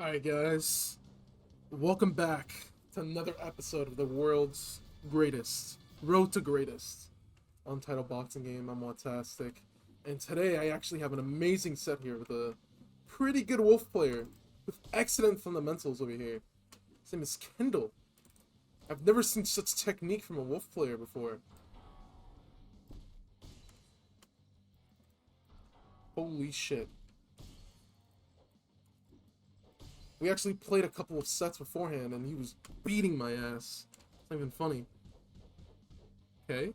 Alright, guys. Welcome back to another episode of the world's greatest, Road to Greatest, Untitled boxing game. I'm Autastic. And today I actually have an amazing set here with a pretty good wolf player with excellent fundamentals over here. His name is Kendall. I've never seen such technique from a wolf player before. Holy shit. We actually played a couple of sets beforehand, and he was beating my ass. It's not even funny. Okay.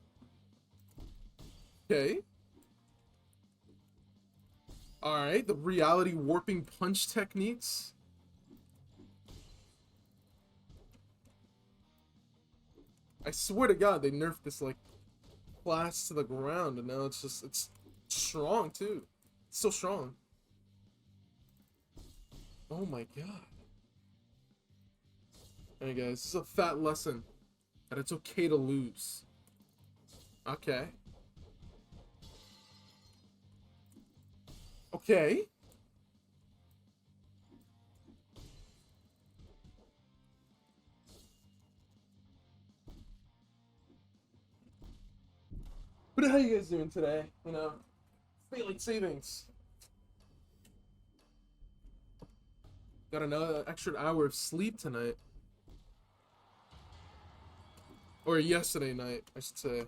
Okay. Alright, the reality warping punch techniques. I swear to God, they nerfed this, like, class to the ground, and now it's strong, too. It's so strong. Oh my God. Alright guys, this is a fat lesson that it's okay to lose. Okay. Okay. But how you guys doing today? You know, daylight savings. Got another extra hour of sleep tonight. Or yesterday night, I should say.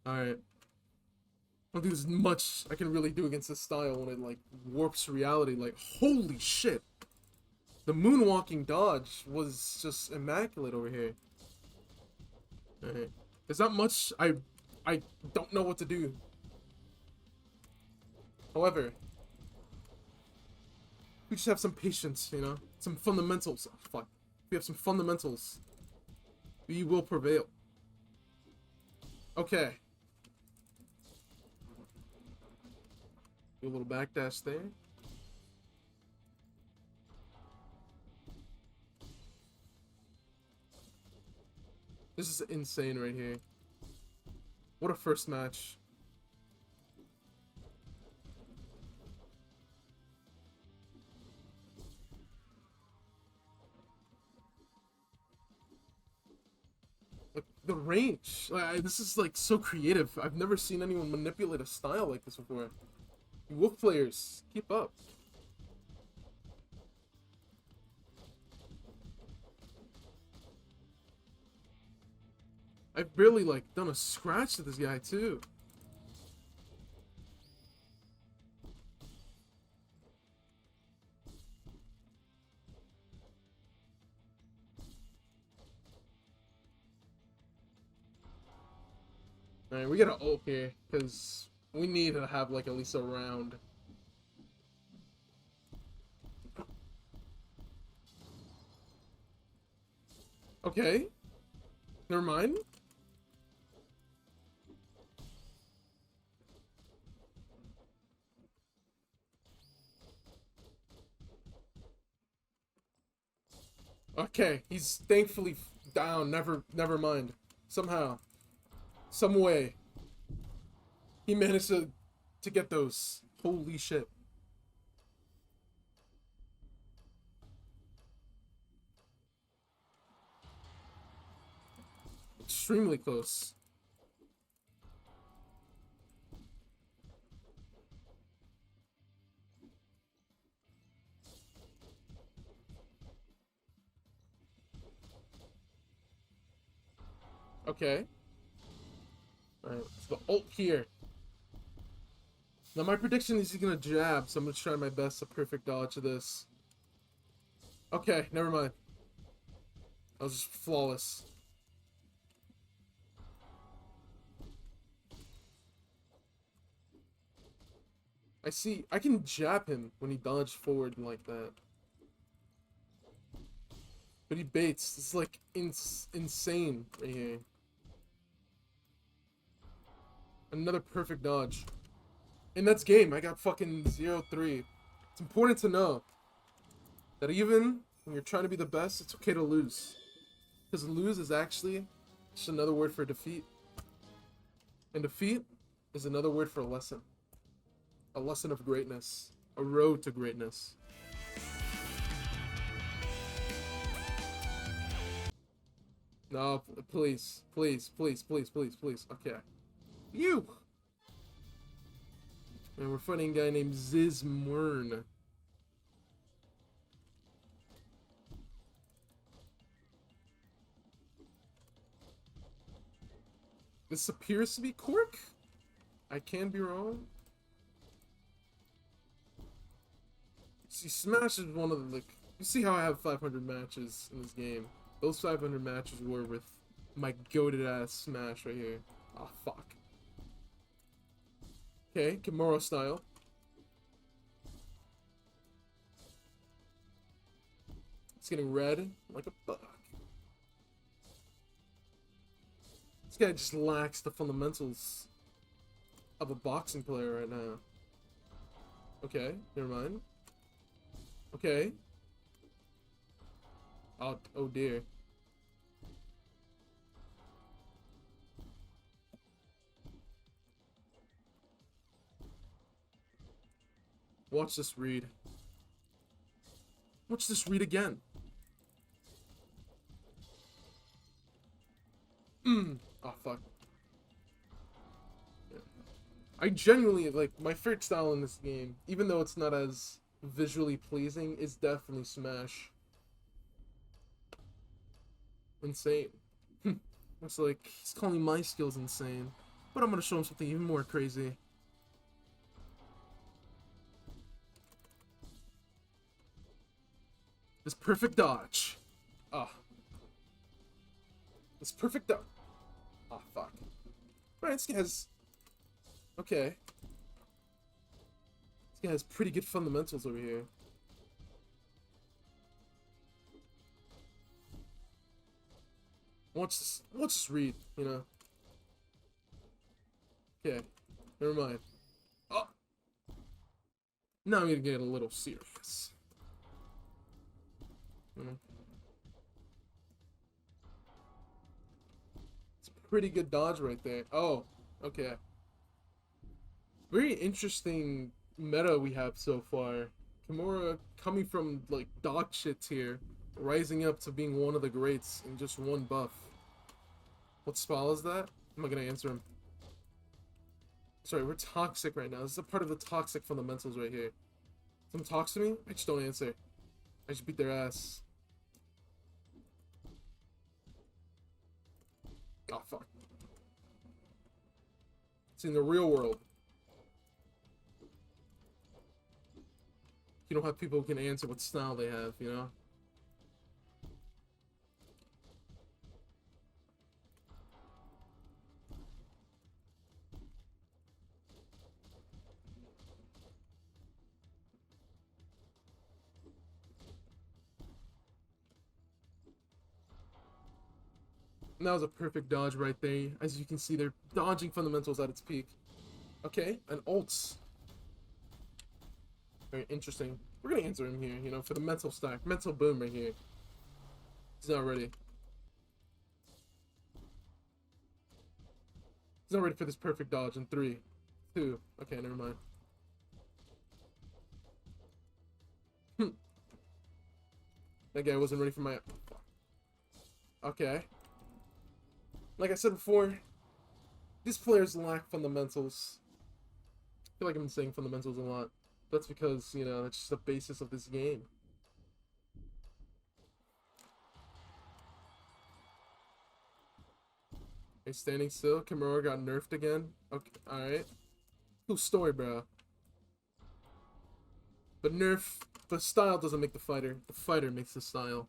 Alright. I don't think there's much I can really do against this style when it, like, warps reality. Like, holy shit! The moonwalking dodge was just immaculate over here. Alright. There's not much I don't know what to do. However, we just have some patience, you know? Some fundamentals. Oh, fuck. We have some fundamentals. We will prevail. Okay. Do a little backdash there. This is insane right here. What a first match. Like, the range. This is, like, so creative. I've never seen anyone manipulate a style like this before. You wolf players, keep up. I've barely, like, done a scratch to this guy, too. Alright, we gotta ult here, because we need to have, like, at least a round. Okay. Never mind. Okay, he's thankfully down. Never mind. Somehow, some way, he managed to get those. Holy shit! Extremely close. Okay. Alright, so the ult here. Now my prediction is he's gonna jab, so I'm gonna try my best to perfect dodge of this. Okay, never mind. I was just flawless. I see. I can jab him when he dodged forward like that. But he baits. It's like insane right here. Another perfect dodge. And that's game. I got fucking 0-3. It's important to know that even when you're trying to be the best, it's okay to lose. Because lose is actually just another word for defeat. And defeat is another word for lesson. A lesson of greatness. A road to greatness. No, please, please, please, please, please, please. Okay. You! And we're fighting a guy named Zizmern. This appears to be Cork? I can be wrong. See, Smash is one of the, like, you see how I have 500 matches in this game. Those 500 matches were with my goated ass Smash right here. Oh, fuck. Okay, Kimura style. It's getting red like a bug. This guy just lacks the fundamentals of a boxing player right now. Okay, never mind. Okay. Oh dear. Watch this read. Watch this read again. Oh, fuck. Yeah. I genuinely, like, my favorite style in this game, even though it's not as visually pleasing, is definitely Smash. Insane. It's like, he's calling my skills insane. But I'm gonna show him something even more crazy. This perfect dodge. Ah. This perfect dodge. Ah, fuck. Alright, this guy has... Okay. This guy has pretty good fundamentals over here. Watch this read, you know. Okay. Never mind. Oh! Now I'm gonna get a little serious. It's a pretty good dodge right there. Oh, okay. Very interesting meta we have so far. Kimura coming from, like, dog shit tier, rising up to being one of the greats in just one buff. What spell is that? I'm not gonna answer him. Sorry, we're toxic right now. This is a part of the toxic fundamentals right here. Someone talks to me, I just don't answer. I just beat their ass. Oh, fuck. It's in the real world. You don't have people who can answer what style they have, you know? And that was a perfect dodge right there. As you can see, they're dodging fundamentals at its peak. Okay, and ults. Very interesting. We're gonna answer him here, you know, for the mental stack. Mental boom right here. He's not ready. He's not ready for this perfect dodge in 3, 2. Okay, never mind. That guy wasn't ready for my... Okay. Like I said before, these players lack fundamentals. I feel like I've been saying fundamentals a lot. That's because, you know, that's just the basis of this game. Hey, standing still. Kimura got nerfed again. Okay, alright. Cool story, bro. But the style doesn't make the fighter. The fighter makes the style.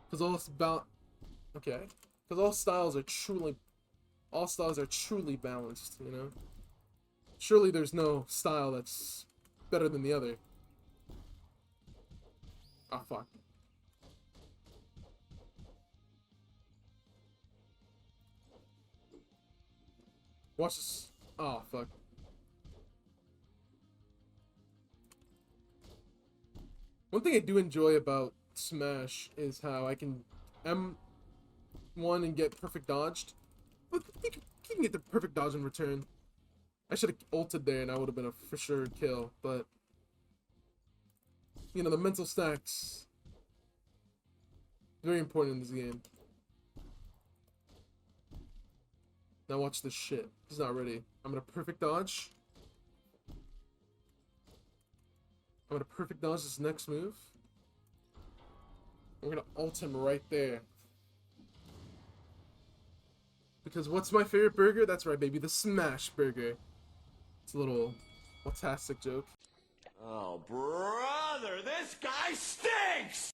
Because all it's about... Okay. Because all styles are truly balanced, you know? Surely there's no style that's better than the other. Oh, fuck. Watch this. Oh, fuck. One thing I do enjoy about Smash is how I can M1 and get perfect dodged. But you can get the perfect dodge in return. I should have ulted there and I would have been a for sure kill, but... You know, the mental stacks... Very important in this game. Now watch this shit. He's not ready. I'm gonna perfect dodge. I'm gonna perfect dodge this next move. We're gonna ult him right there. Because what's my favorite burger? That's right, baby. The smash burger. It's a little fantastic joke. Oh, brother, this guy stinks!